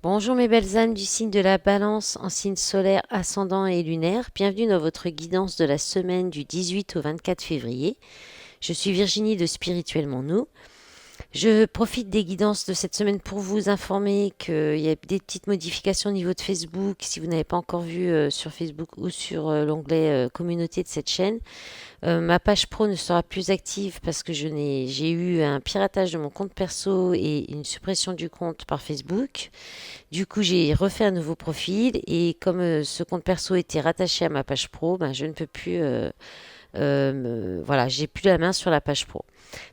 Bonjour mes belles âmes du signe de la Balance en signe solaire, ascendant et lunaire. Bienvenue dans votre guidance de la semaine du 18 au 24 février. Je suis Virginie de Spirituellement Nous. Je profite des guidances de cette semaine pour vous informer qu'il y a des petites modifications au niveau de Facebook. Si vous n'avez pas encore vu sur Facebook ou sur l'onglet communauté de cette chaîne, ma page pro ne sera plus active parce que j'ai eu un piratage de mon compte perso et une suppression du compte par Facebook. Du coup, j'ai refait un nouveau profil et comme ce compte perso était rattaché à ma page pro, ben, je ne peux plus, voilà, j'ai plus la main sur la page pro.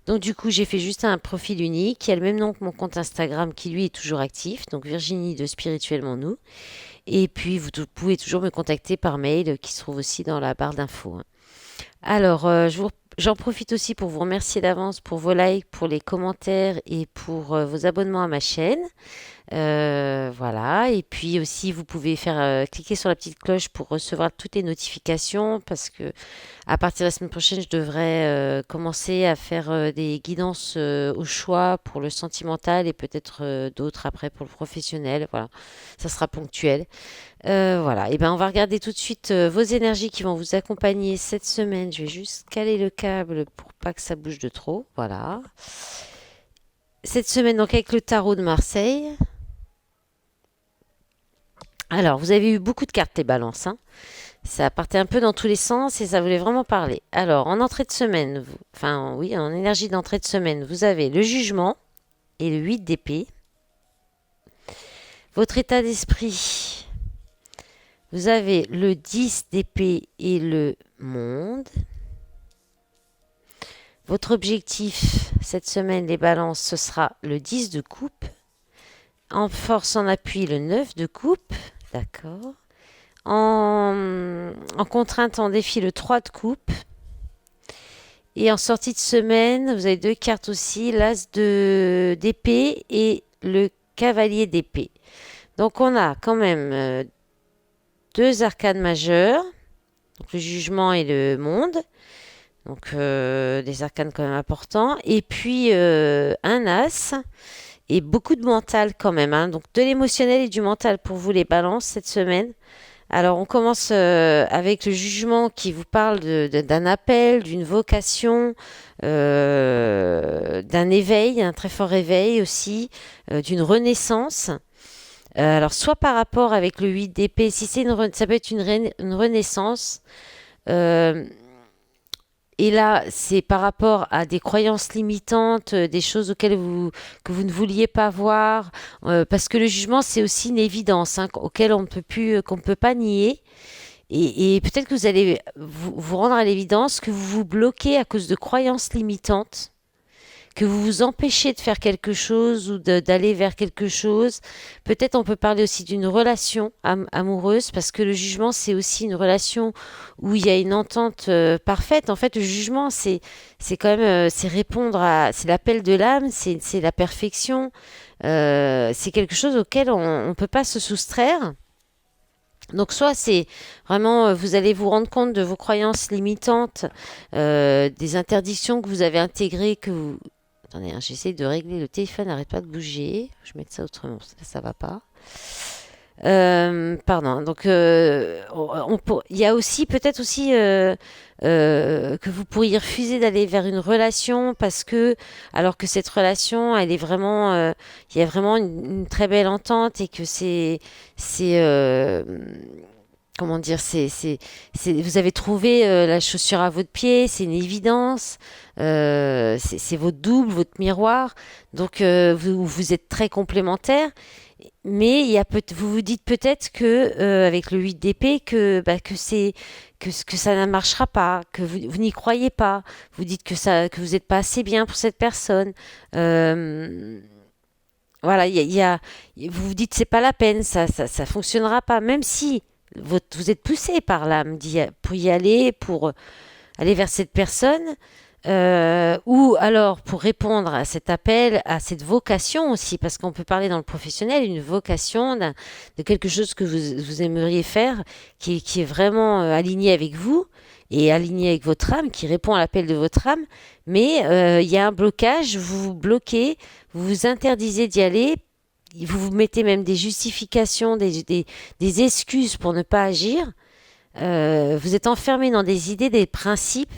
Donc du coup, j'ai fait juste un profil unique qui a le même nom que mon compte Instagram qui lui est toujours actif, donc Virginie de Spirituellement Nous. Et puis, vous pouvez toujours me contacter par mail qui se trouve aussi dans la barre d'infos, hein. Alors, j'en profite aussi pour vous remercier d'avance pour vos likes, pour les commentaires et pour vos abonnements à ma chaîne. Voilà. Et puis aussi, vous pouvez faire cliquer sur la petite cloche pour recevoir toutes les notifications parce que à partir de la semaine prochaine, je devrais commencer à faire des guidances au choix pour le sentimental et peut-être d'autres après pour le professionnel. Voilà, ça sera ponctuel. Voilà, et ben on va regarder tout de suite vos énergies qui vont vous accompagner cette semaine. Je vais juste caler le câble pour pas que ça bouge de trop. Voilà. Cette semaine donc avec le tarot de Marseille. Alors, vous avez eu beaucoup de cartes les balances, hein. Ça partait un peu dans tous les sens et ça voulait vraiment parler. Alors, en entrée de semaine, enfin oui, en énergie d'entrée de semaine, vous avez le jugement et le 8 d'épée. Votre état d'esprit, vous avez le 10 d'épée et le monde. Votre objectif cette semaine, les balances, ce sera le 10 de coupe. En force, en appui, le 9 de coupe. D'accord. En contrainte, en défi, le 3 de coupe. Et en sortie de semaine, vous avez deux cartes aussi, l'as d'épée et le cavalier d'épée. Donc on a quand même deux arcanes majeures, donc le jugement et le monde. Donc des arcanes quand même importants. Et puis un as et beaucoup de mental quand même, hein. Donc de l'émotionnel et du mental pour vous les balances cette semaine. Alors on commence avec le jugement qui vous parle d'un appel, d'une vocation, d'un éveil, un très fort éveil aussi, d'une renaissance. Alors soit par rapport avec le 8 d'épée, si c'est ça peut être une renaissance. Euh, et là, c'est par rapport à des croyances limitantes, des choses que vous ne vouliez pas voir, parce que le jugement, c'est aussi une évidence, hein, auquel on ne peut plus, qu'on ne peut pas nier. Et peut-être que vous allez vous rendre à l'évidence que vous vous bloquez à cause de croyances limitantes, que vous vous empêchez de faire quelque chose ou d'aller vers quelque chose. Peut-être on peut parler aussi d'une relation amoureuse, parce que le jugement, c'est aussi une relation où il y a une entente parfaite. En fait, le jugement, c'est quand même, c'est répondre c'est l'appel de l'âme, c'est la perfection. C'est quelque chose auquel on ne peut pas se soustraire. Donc soit c'est vraiment, vous allez vous rendre compte de vos croyances limitantes, des interdictions que vous avez intégrées, que vous... Attendez, hein, j'essaie de régler, le téléphone n'arrête pas de bouger. Je vais mettre ça autrement, ça va pas. Pardon. Donc, il y a aussi peut-être aussi que vous pourriez refuser d'aller vers une relation parce que, alors que cette relation, elle est vraiment, il y a vraiment une très belle entente et que c'est comment dire, vous avez trouvé la chaussure à votre pied, c'est une évidence, c'est votre double, votre miroir, donc vous êtes très complémentaires. Mais vous vous dites peut-être que avec le 8 d'épée que ça ne marchera pas, que vous n'y croyez pas. Vous dites que vous n'êtes pas assez bien pour cette personne. Euh, voilà, vous vous dites c'est pas la peine, ça fonctionnera pas. Même si vous êtes poussé par l'âme pour y aller, pour aller vers cette personne, ou alors pour répondre à cet appel, à cette vocation aussi, parce qu'on peut parler dans le professionnel une vocation de quelque chose que vous aimeriez faire, qui est vraiment aligné avec vous et aligné avec votre âme, qui répond à l'appel de votre âme, mais il y a un blocage, vous vous bloquez, vous vous interdisez d'y aller vous vous mettez même des justifications, des excuses pour ne pas agir. Vous êtes enfermé dans des idées, des principes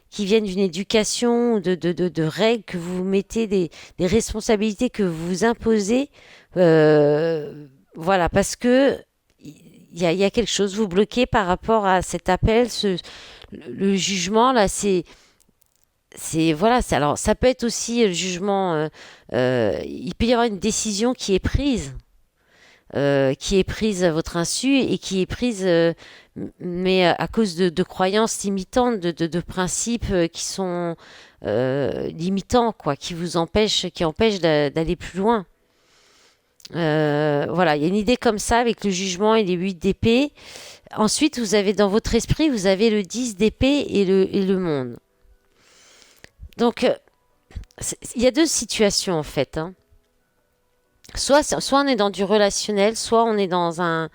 qui viennent d'une éducation, de règles que vous mettez, des responsabilités que vous vous imposez. Voilà, parce que il y a quelque chose, vous bloquez par rapport à cet appel, le jugement, là, voilà, alors ça peut être aussi le jugement, il peut y avoir une décision qui est prise à votre insu et qui est prise, mais à cause de croyances limitantes, de principes qui sont limitants, quoi, qui empêchent d'aller plus loin. Voilà, il y a une idée comme ça avec le jugement et les 8 d'épée. Ensuite, vous avez dans votre esprit, vous avez le 10 d'épée et le monde. Donc, il y a deux situations en fait, hein. Soit on est dans du relationnel, soit on est dans un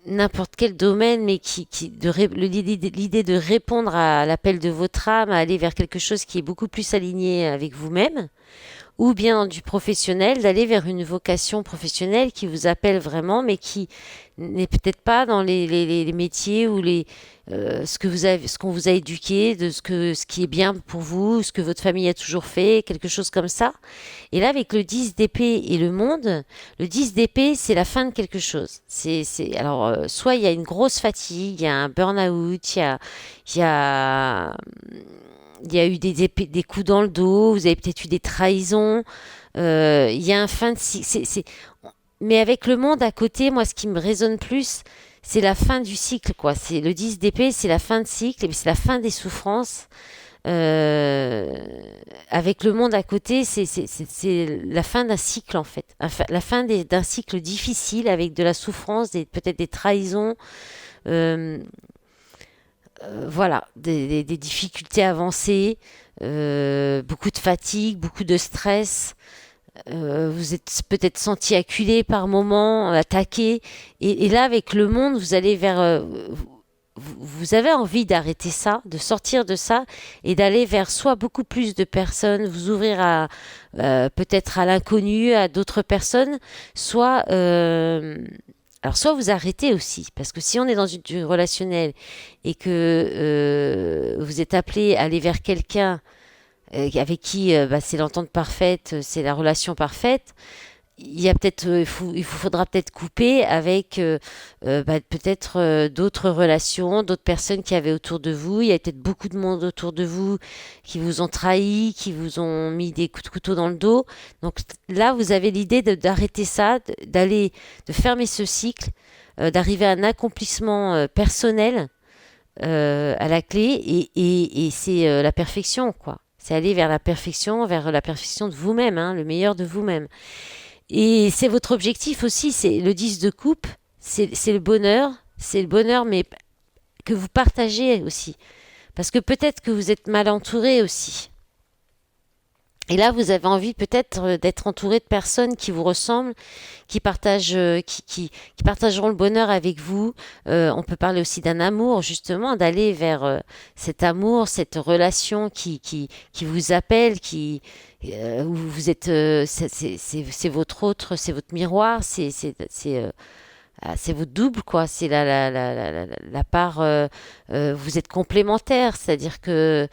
n'importe quel domaine, mais l'idée de répondre à l'appel de votre âme, à aller vers quelque chose qui est beaucoup plus aligné avec vous-même, ou bien dans du professionnel, d'aller vers une vocation professionnelle qui vous appelle vraiment, mais qui n'est peut-être pas dans les métiers ou ce qu'on vous a éduqué, ce qui est bien pour vous, ce que votre famille a toujours fait, quelque chose comme ça. Et là, avec le 10 d'épée et le monde, le 10 d'épée, c'est la fin de quelque chose. Alors, soit il y a une grosse fatigue, il y a un burn-out, il y a, il y a eu des coups dans le dos, vous avez peut-être eu des trahisons, il y a un fin de cycle. Mais avec le monde à côté, moi, ce qui me résonne plus, c'est la fin du cycle, quoi. C'est le 10 d'épée, c'est la fin de cycle, et c'est la fin des souffrances. Euh, Avec le monde à côté, c'est la fin d'un cycle, en fait. La fin d'un cycle difficile avec de la souffrance, peut-être des trahisons. Euh, voilà, des difficultés avancées, beaucoup de fatigue, beaucoup de stress. Vous êtes peut-être senti acculé par moments, attaqué. Et là, avec le monde, vous allez vers... vous avez envie d'arrêter ça, de sortir de ça et d'aller vers soit beaucoup plus de personnes, vous ouvrir à peut-être à l'inconnu, à d'autres personnes, soit... alors soit vous arrêtez aussi, parce que si on est dans du relationnel et que vous êtes appelé à aller vers quelqu'un avec qui bah, c'est l'entente parfaite, c'est la relation parfaite, il y a peut-être, il vous faudra peut-être couper avec bah, peut-être d'autres relations, d'autres personnes qui avaient autour de vous. Il y a peut-être beaucoup de monde autour de vous qui vous ont trahi, qui vous ont mis des coups de couteau dans le dos. Donc là, vous avez l'idée d'arrêter ça, de fermer ce cycle, d'arriver à un accomplissement personnel à la clé et c'est la perfection, quoi. C'est aller vers la perfection de vous-même, hein, le meilleur de vous-même. Et c'est votre objectif aussi, c'est le 10 de coupe, c'est le bonheur, mais que vous partagez aussi. Parce que peut-être que vous êtes mal entouré aussi. Et là, vous avez envie peut-être d'être entouré de personnes qui vous ressemblent, qui partagent, qui partageront le bonheur avec vous. On peut parler aussi d'un amour, justement, d'aller vers cet amour, cette relation qui vous appelle, où vous êtes, c'est votre autre, c'est votre miroir, c'est votre double, quoi. C'est la part, vous êtes complémentaires, c'est-à-dire que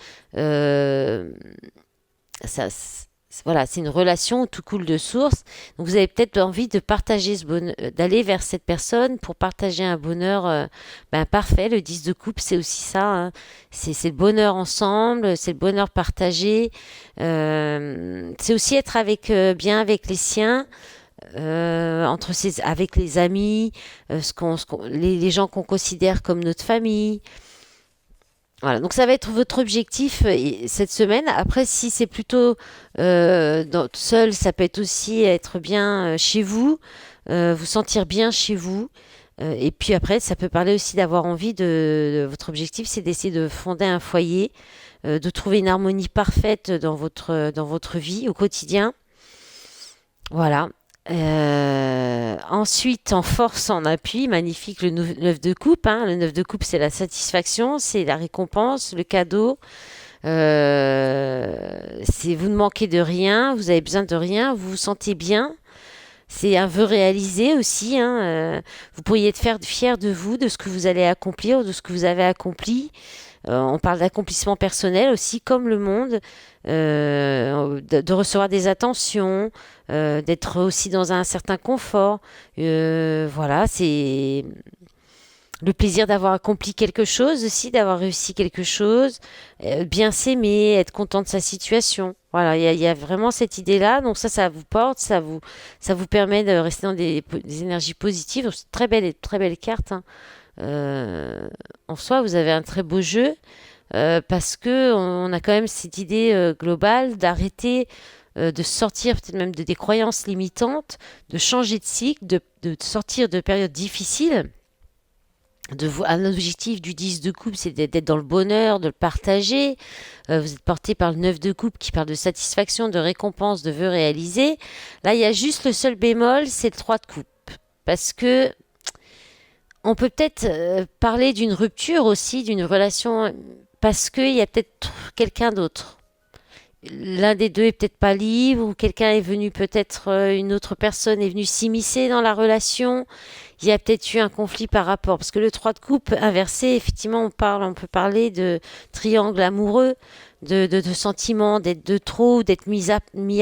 ça, voilà, c'est une relation où tout coule de source. Donc vous avez peut-être envie de partager ce bonheur, d'aller vers cette personne pour partager un bonheur parfait. Le 10 de coupe, c'est aussi ça, hein. C'est le bonheur ensemble, c'est le bonheur partagé. C'est aussi être bien avec les siens. Avec les amis, les gens qu'on considère comme notre famille. Voilà, donc ça va être votre objectif cette semaine. Après, si c'est plutôt seul, ça peut être aussi être bien chez vous, vous sentir bien chez vous. Et puis après, ça peut parler aussi d'avoir envie votre objectif, c'est d'essayer de fonder un foyer, de trouver une harmonie parfaite dans votre vie au quotidien. Voilà. Ensuite, en force, en appui, magnifique le 9 de coupe, hein. Le 9 de coupe, c'est la satisfaction, c'est la récompense, le cadeau, Vous ne manquez de rien, vous avez besoin de rien, vous vous sentez bien. C'est un vœu réalisé aussi, hein. Vous pourriez être fier de vous, de ce que vous allez accomplir, de ce que vous avez accompli. On parle d'accomplissement personnel aussi, comme le monde, de recevoir des attentions, d'être aussi dans un certain confort. Voilà, c'est le plaisir d'avoir accompli quelque chose aussi, d'avoir réussi quelque chose, bien s'aimer, être content de sa situation. Voilà, il y a vraiment cette idée-là. Donc ça vous porte, ça vous permet de rester dans des énergies positives. Donc, c'est une très belle carte, hein. Euh, En soi, vous avez un très beau jeu parce que on a quand même cette idée globale d'arrêter, de sortir peut-être même de des croyances limitantes, de changer de cycle, de sortir de périodes difficiles. Un objectif du 10 de coupe, c'est d'être dans le bonheur, de le partager. Vous êtes porté par le 9 de coupe qui parle de satisfaction, de récompense, de vœux réalisés. Là, il y a juste le seul bémol, c'est le 3 de coupe. Parce que on peut peut-être parler d'une rupture aussi, d'une relation, parce qu'il y a peut-être quelqu'un d'autre. L'un des deux est peut-être pas libre, ou quelqu'un est venu peut-être, une autre personne est venue s'immiscer dans la relation. Il y a peut-être eu un conflit par rapport, parce que le 3 de coupe inversé, effectivement, on peut parler de triangle amoureux, de sentiments d'être de trop, d'être mis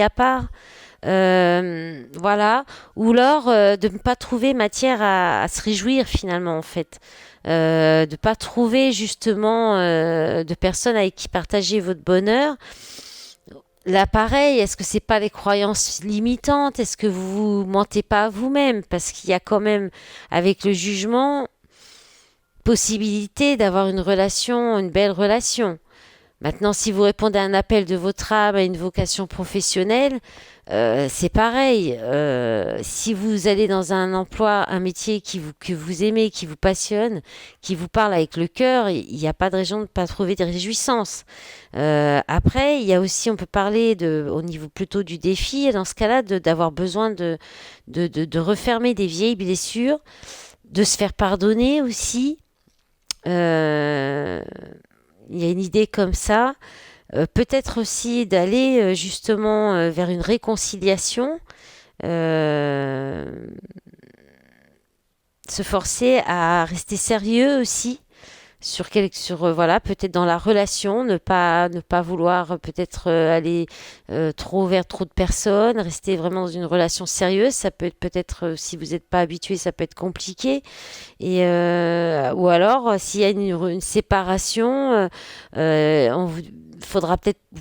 à part. Voilà, ou alors de ne pas trouver matière à se réjouir finalement en fait, de pas trouver justement de personnes avec qui partager votre bonheur. Là pareil, est-ce que c'est pas les croyances limitantes? Est-ce que vous mentez pas à vous-même? Parce qu'il y a quand même avec le jugement possibilité d'avoir une relation, une belle relation. Maintenant, si vous répondez à un appel de votre âme, à une vocation professionnelle, c'est pareil. Si vous allez dans un emploi, un métier que vous aimez, qui vous passionne, qui vous parle avec le cœur, il n'y a pas de raison de ne pas trouver des réjouissances. Après, il y a aussi, on peut parler au niveau plutôt du défi, et dans ce cas-là, d'avoir besoin de refermer des vieilles blessures, de se faire pardonner aussi. Euh, il y a une idée comme ça. Peut-être aussi d'aller justement vers une réconciliation, euh, se forcer à rester sérieux aussi voilà, peut-être dans la relation, ne pas vouloir peut-être aller trop vers trop de personnes, rester vraiment dans une relation sérieuse. Ça peut être peut-être si vous n'êtes pas habitué, ça peut être compliqué. Et ou alors s'il y a une séparation, vous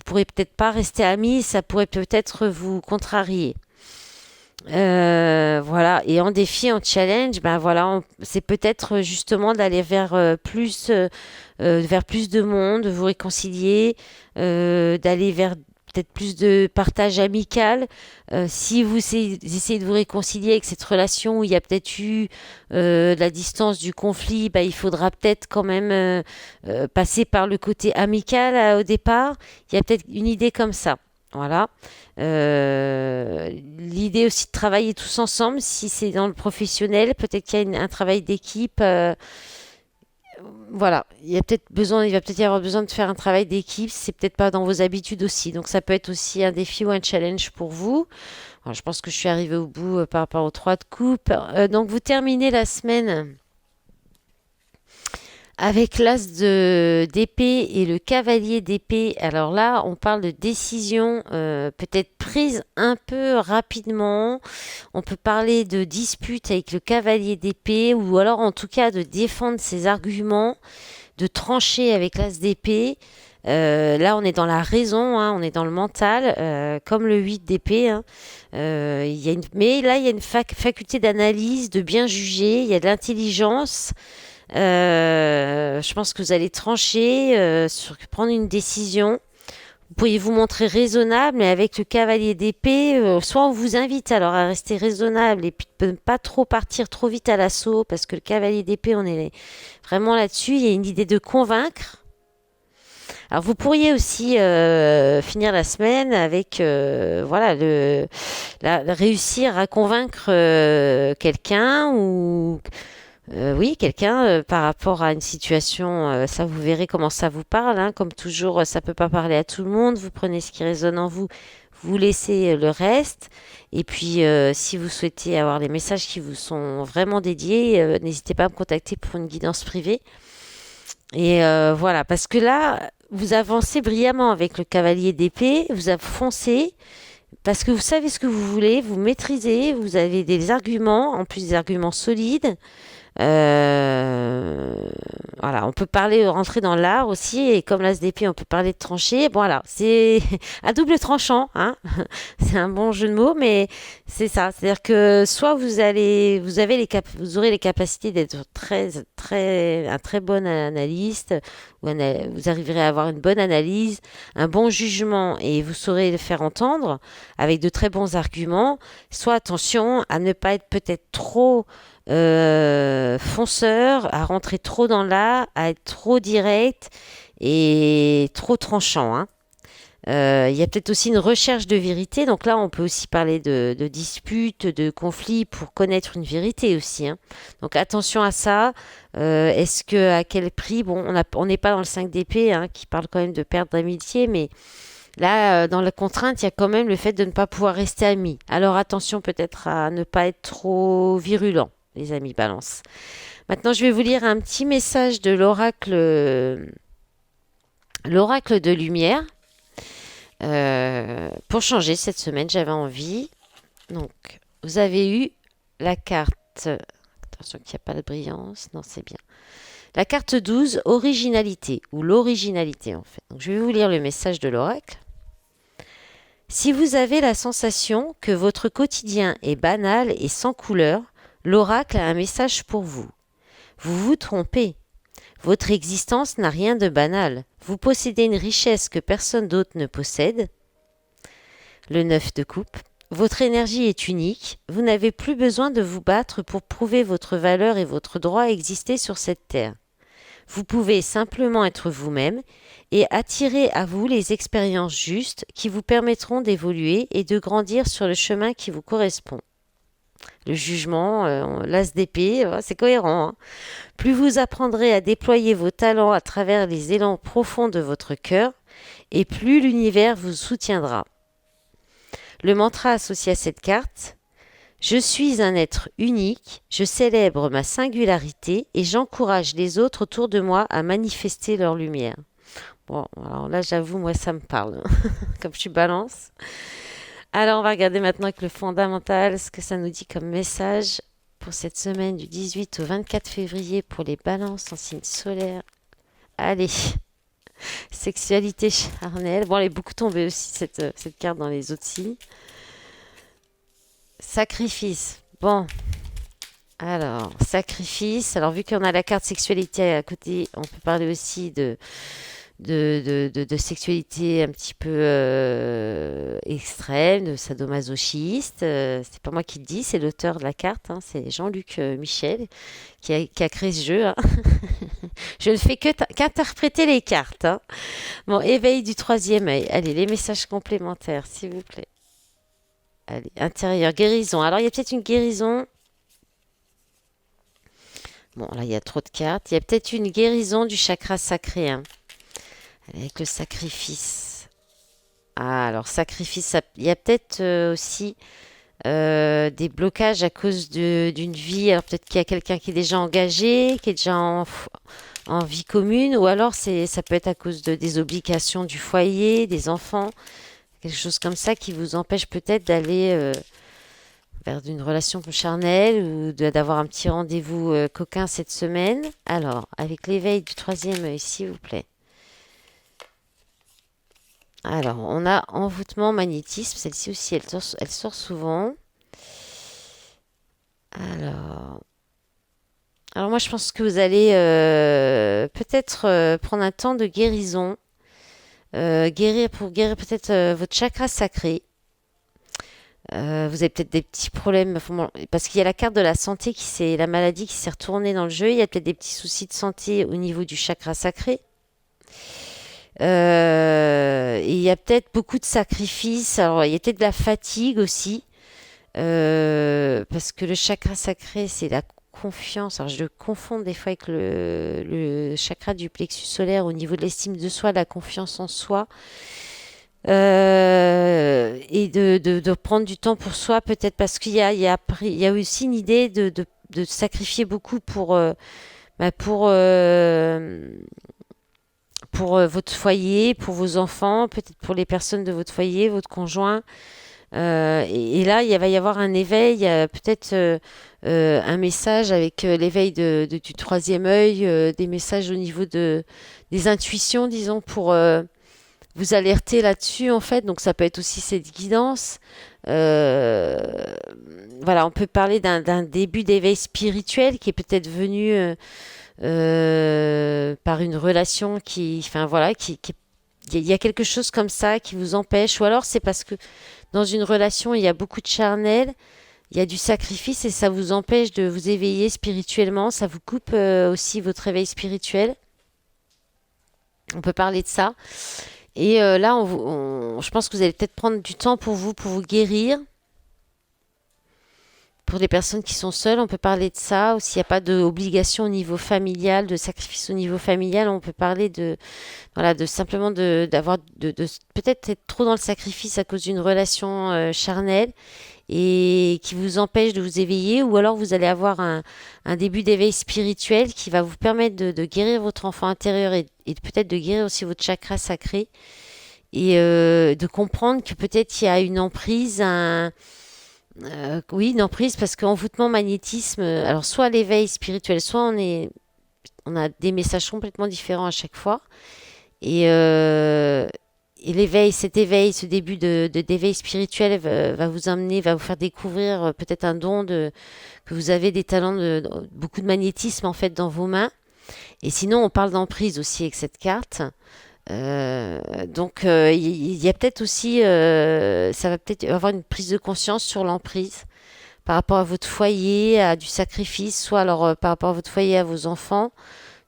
pourrez peut-être pas rester amis, ça pourrait peut-être vous contrarier. Voilà, et en défi, en challenge, ben voilà, c'est peut-être justement d'aller vers plus de monde, de vous réconcilier, d'aller vers peut-être plus de partage amical. Si essayez de vous réconcilier avec cette relation où il y a peut-être eu de la distance, du conflit, ben, il faudra peut-être quand même passer par le côté amical au départ. Il y a peut-être une idée comme ça. Voilà. L'idée aussi de travailler tous ensemble, si c'est dans le professionnel, peut-être qu'il y a un travail d'équipe. Voilà, il va peut-être y avoir besoin de faire un travail d'équipe. C'est peut-être pas dans vos habitudes aussi, donc ça peut être aussi un défi ou un challenge pour vous. Alors, je pense que je suis arrivée au bout par rapport aux 3 de coupe. Donc vous terminez la semaine avec d'épée et le cavalier d'épée. Alors là, on parle de décision peut-être prise un peu rapidement. On peut parler de dispute avec le cavalier d'épée ou alors en tout cas de défendre ses arguments, de trancher avec l'as d'épée. Là, on est dans la raison, hein, on est dans le mental, comme le 8 d'épée, hein. Mais là, il y a une faculté d'analyse, de bien juger, il y a de l'intelligence. Je pense que vous allez trancher, prendre une décision. Vous pourriez vous montrer raisonnable, mais avec le cavalier d'épée, soit on vous invite alors à rester raisonnable et puis de ne pas trop partir trop vite à l'assaut, parce que le cavalier d'épée, on est vraiment là-dessus. Il y a une idée de convaincre. Alors vous pourriez aussi finir la semaine avec voilà réussir à convaincre quelqu'un ou Oui, quelqu'un par rapport à une situation, ça vous verrez comment ça vous parle, hein. Comme toujours, ça peut pas parler à tout le monde. Vous prenez ce qui résonne en vous, vous laissez le reste. Et puis, si vous souhaitez avoir les messages qui vous sont vraiment dédiés, n'hésitez pas à me contacter pour une guidance privée. Et voilà, parce que là, vous avancez brillamment avec le cavalier d'épée, vous foncez, parce que vous savez ce que vous voulez, vous maîtrisez, vous avez des arguments, en plus des arguments solides. Euh, voilà, on peut parler, rentrer dans l'art aussi, et comme l'ASDP, on peut parler de trancher. Bon, voilà, c'est à double tranchant, hein. C'est un bon jeu de mots, mais c'est ça. C'est-à-dire que soit vous aurez les capacités d'être un très bon analyste, vous arriverez à avoir une bonne analyse, un bon jugement, et vous saurez le faire entendre avec de très bons arguments. Soit attention à ne pas être peut-être trop fonceur, à rentrer trop dans l'art, à être trop direct et trop tranchant, hein. Il y a peut-être aussi une recherche de vérité, donc là on peut aussi parler de disputes, de conflits pour connaître une vérité aussi, hein. Donc attention à ça. Est-ce que à quel prix? Bon, on n'est pas dans le 5 d'épée, hein, qui parle quand même de perdre d'amitié, mais là, dans la contrainte, il y a quand même le fait de ne pas pouvoir rester amis. Alors attention peut-être à ne pas être trop virulent, les amis balance. Maintenant, je vais vous lire un petit message de l'oracle de lumière. Pour changer cette semaine, j'avais envie. Donc, vous avez eu la carte. Attention qu'il n'y a pas de brillance. Non, c'est bien. La carte 12, originalité, ou l'originalité en fait. Donc, je vais vous lire le message de l'oracle. Si vous avez la sensation que votre quotidien est banal et sans couleur, l'oracle a un message pour vous. Vous vous trompez. Votre existence n'a rien de banal. Vous possédez une richesse que personne d'autre ne possède. Le 9 de coupe. Votre énergie est unique. Vous n'avez plus besoin de vous battre pour prouver votre valeur et votre droit à exister sur cette terre. Vous pouvez simplement être vous-même et attirer à vous les expériences justes qui vous permettront d'évoluer et de grandir sur le chemin qui vous correspond. Le jugement, l'as d'épée, c'est cohérent, hein. Plus vous apprendrez à déployer vos talents à travers les élans profonds de votre cœur, et plus l'univers vous soutiendra. Le mantra associé à cette carte: je suis un être unique, je célèbre ma singularité et j'encourage les autres autour de moi à manifester leur lumière. Bon, alors là, j'avoue, moi, ça me parle, comme je suis balance. Alors, on va regarder maintenant avec le fondamental ce que ça nous dit comme message pour cette semaine du 18 au 24 février pour les balances en signe solaire. Allez, sexualité charnelle. Bon, elle est beaucoup tombée aussi, cette carte dans les autres signes. Sacrifice. Bon, alors, sacrifice. Alors, vu qu'on a la carte sexualité à côté, on peut parler aussi de sexualité un petit peu extrême, de sadomasochiste. C'est pas moi qui le dis, c'est l'auteur de la carte, hein, c'est Jean-Luc Michel qui a créé ce jeu, hein. Je ne fais qu'interpréter les cartes, hein. Bon, éveil du troisième œil. Allez, les messages complémentaires, s'il vous plaît. Allez, intérieur, guérison. Alors, il y a peut-être une guérison. Bon, là, il y a trop de cartes. Il y a peut-être une guérison du chakra sacré, hein, avec le sacrifice. Ah, alors, sacrifice, il y a peut-être aussi des blocages à cause d'une vie. Alors, peut-être qu'il y a quelqu'un qui est déjà engagé, qui est déjà en vie commune, ou alors ça peut être à cause des obligations du foyer, des enfants, quelque chose comme ça qui vous empêche peut-être d'aller vers une relation charnelle ou d'avoir un petit rendez-vous coquin cette semaine. Alors, avec l'éveil du troisième œil, s'il vous plaît. Alors, on a envoûtement, magnétisme. Celle-ci aussi, elle sort souvent. Alors, moi, je pense que vous allez peut-être prendre un temps de guérison. Pour guérir peut-être votre chakra sacré. Vous avez peut-être des petits problèmes, parce qu'il y a la carte de la santé, c'est la maladie qui s'est retournée dans le jeu. Il y a peut-être des petits soucis de santé au niveau du chakra sacré. Et il y a peut-être beaucoup de sacrifices. Alors, il y a peut-être de la fatigue aussi. Parce que le chakra sacré, c'est la confiance. Alors, je le confonds des fois avec le chakra du plexus solaire au niveau de l'estime de soi, de la confiance en soi. Et de prendre du temps pour soi, peut-être parce il y a aussi une idée de sacrifier beaucoup bah, pour votre foyer, pour vos enfants, peut-être pour les personnes de votre foyer, votre conjoint. Et là, va y avoir un éveil, peut-être un message avec l'éveil du troisième œil, des messages au niveau des intuitions, disons, pour vous alerter là-dessus, en fait. Donc, ça peut être aussi cette guidance. Euh, voilà, on peut parler d'un début d'éveil spirituel qui est peut-être venu par une relation enfin voilà, il y a quelque chose comme ça qui vous empêche, ou alors c'est parce que dans une relation, il y a beaucoup de charnel, il y a du sacrifice et ça vous empêche de vous éveiller spirituellement, ça vous coupe aussi votre éveil spirituel. On peut parler de ça. Et là, je pense que vous allez peut-être prendre du temps pour vous guérir. Pour les personnes qui sont seules, on peut parler de ça. Ou s'il n'y a pas d'obligation au niveau familial, de sacrifice au niveau familial, on peut parler voilà, de simplement de peut-être être trop dans le sacrifice à cause d'une relation charnelle et qui vous empêche de vous éveiller, ou alors vous allez avoir un début d'éveil spirituel qui va vous permettre de guérir votre enfant intérieur et peut-être de guérir aussi votre chakra sacré et de comprendre que peut-être il y a une emprise, oui, une emprise parce qu'envoûtement magnétisme, alors soit l'éveil spirituel, soit on a des messages complètement différents à chaque fois. Et, euh, et cet éveil, ce début d'éveil spirituel va vous amener, va vous faire découvrir peut-être un don que vous avez des talents beaucoup de magnétisme en fait dans vos mains. Et sinon, on parle d'emprise aussi avec cette carte. Donc, il y a peut-être aussi, ça va peut-être avoir une prise de conscience sur l'emprise par rapport à votre foyer, à du sacrifice, soit alors par rapport à votre foyer, à vos enfants,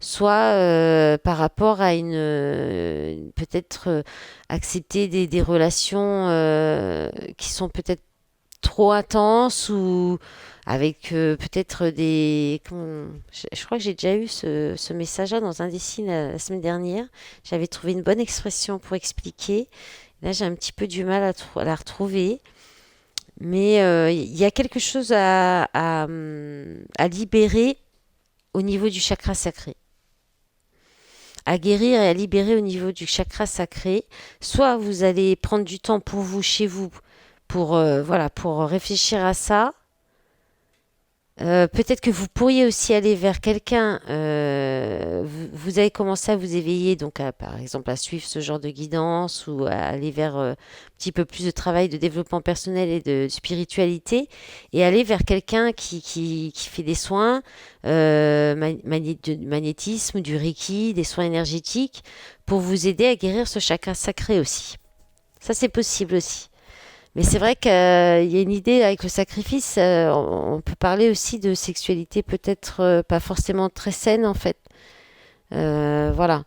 soit par rapport à peut-être accepter des relations qui sont peut-être trop intenses ou avec peut-être je crois que j'ai déjà eu ce message-là dans un des signes la semaine dernière. J'avais trouvé une bonne expression pour expliquer. Là, j'ai un petit peu du mal à la retrouver. Mais il y a quelque chose à libérer au niveau du chakra sacré. À guérir et à libérer au niveau du chakra sacré. Soit vous allez prendre du temps pour vous, chez vous, voilà, pour réfléchir à ça. Peut-être que vous pourriez aussi aller vers quelqu'un. Vous avez commencé à vous éveiller, donc par exemple à suivre ce genre de guidance ou à aller vers un petit peu plus de travail de développement personnel et de spiritualité, et aller vers quelqu'un qui fait des soins, du magnétisme, du reiki, des soins énergétiques, pour vous aider à guérir ce chakra sacré aussi. Ça, c'est possible aussi. Mais c'est vrai qu'il y a une idée avec le sacrifice, on peut parler aussi de sexualité peut-être pas forcément très saine en fait. Voilà.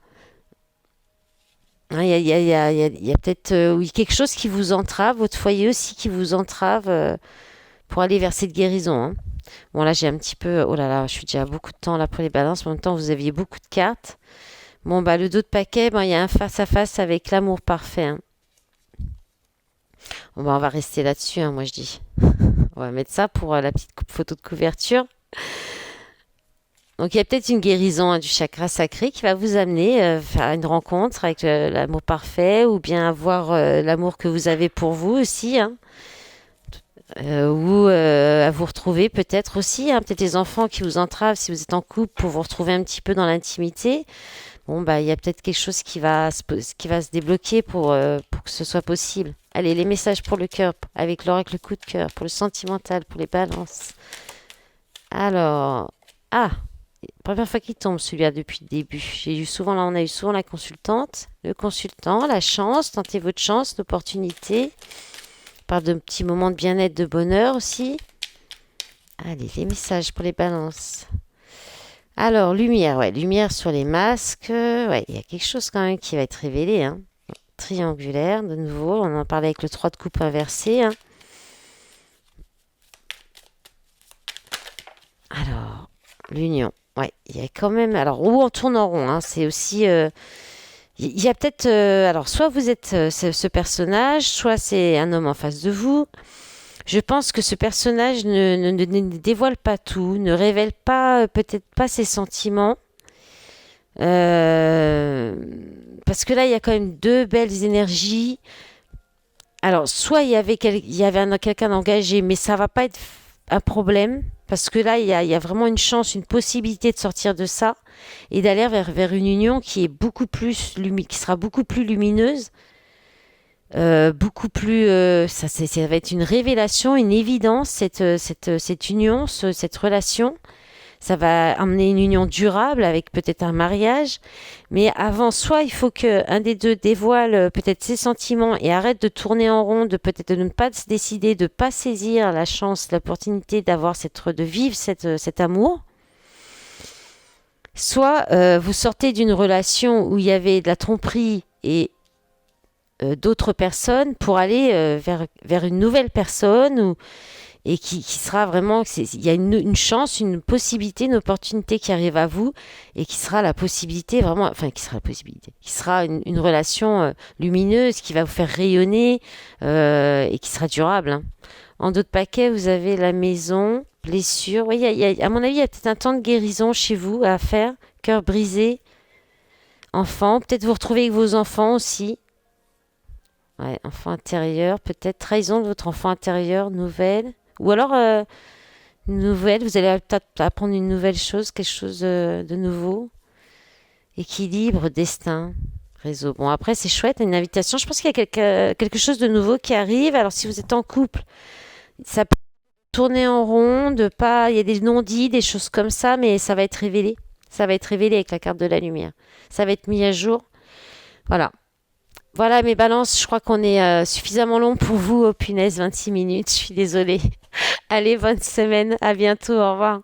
Hein, il y a peut-être oui, quelque chose qui vous entrave, votre foyer aussi qui vous entrave pour aller vers cette guérison. Hein. Bon là j'ai un petit peu, oh là là, je suis déjà à beaucoup de temps là pour les balances, en même temps vous aviez beaucoup de cartes. Bon bah le dos de paquet, il y a un face à face avec l'amour parfait. Hein. Bon, bah, on va rester là-dessus, hein, moi je dis. On va mettre ça pour la petite photo de couverture. Donc il y a peut-être une guérison hein, du chakra sacré qui va vous amener faire une rencontre avec l'amour parfait, ou bien avoir l'amour que vous avez pour vous aussi, hein. Ou à vous retrouver peut-être aussi, hein, peut-être les enfants qui vous entravent si vous êtes en couple pour vous retrouver un petit peu dans l'intimité. Bon bah il y a peut-être quelque chose qui va se débloquer pour que ce soit possible. Allez, les messages pour le cœur, avec l'oracle coup de cœur, pour le sentimental, pour les balances. Alors, ah, première fois qu'il tombe celui-là depuis le début. On a eu souvent la consultante, le consultant, la chance, tentez votre chance, l'opportunité. On parle de petits moments de bien-être, de bonheur aussi. Allez, les messages pour les balances. Alors, lumière, ouais, lumière sur les masques. Ouais, il y a quelque chose quand même qui va être révélé, hein. Triangulaire, de nouveau, on en parlait avec le 3 de coupe inversé. Hein. Alors, l'union. Ouais, il y a quand même. Alors, ou on tourne en rond, hein, c'est aussi. Il y a peut-être. Alors, soit vous êtes ce personnage, soit c'est un homme en face de vous. Je pense que ce personnage ne dévoile pas tout, ne révèle pas, peut-être pas ses sentiments. Euh, Parce que là, il y a quand même deux belles énergies. Alors, soit il y avait quelqu'un d'engagé, mais ça va pas être un problème. Parce que là, il y a vraiment une chance, une possibilité de sortir de ça et d'aller vers une union qui est beaucoup plus qui sera beaucoup plus lumineuse, beaucoup plus. Ça va être une révélation, une évidence cette union, cette relation. Ça va amener une union durable avec peut-être un mariage. Mais avant, soit il faut que un des deux dévoile peut-être ses sentiments et arrête de tourner en rond, de peut-être de ne pas se décider, de pas saisir la chance, l'opportunité de vivre cet amour. Soit vous sortez d'une relation où il y avait de la tromperie et d'autres personnes pour aller vers une nouvelle personne et qui sera vraiment, il y a une chance, une possibilité, une opportunité qui arrive à vous et qui sera la possibilité vraiment, enfin qui sera la possibilité, qui sera une relation lumineuse qui va vous faire rayonner et qui sera durable, hein. En d'autres paquets, vous avez la maison, blessure. Oui, à mon avis, il y a peut-être un temps de guérison chez vous à faire, cœur brisé, enfant, peut-être vous retrouver avec vos enfants aussi. Ouais, enfant intérieur, peut-être trahison de votre enfant intérieur, nouvelle. Ou alors, une nouvelle, vous allez peut-être apprendre une nouvelle chose, quelque chose de nouveau. Équilibre, destin, réseau. Bon, après, c'est chouette, une invitation. Je pense qu'il y a quelque chose de nouveau qui arrive. Alors, si vous êtes en couple, ça peut tourner en rond, de pas, il y a des non-dits, des choses comme ça, mais ça va être révélé. Ça va être révélé avec la carte de la lumière. Ça va être mis à jour. Voilà. Voilà mes balances, je crois qu'on est suffisamment long pour vous. Oh punaise, 26 minutes, je suis désolée. Allez, bonne semaine, à bientôt, au revoir.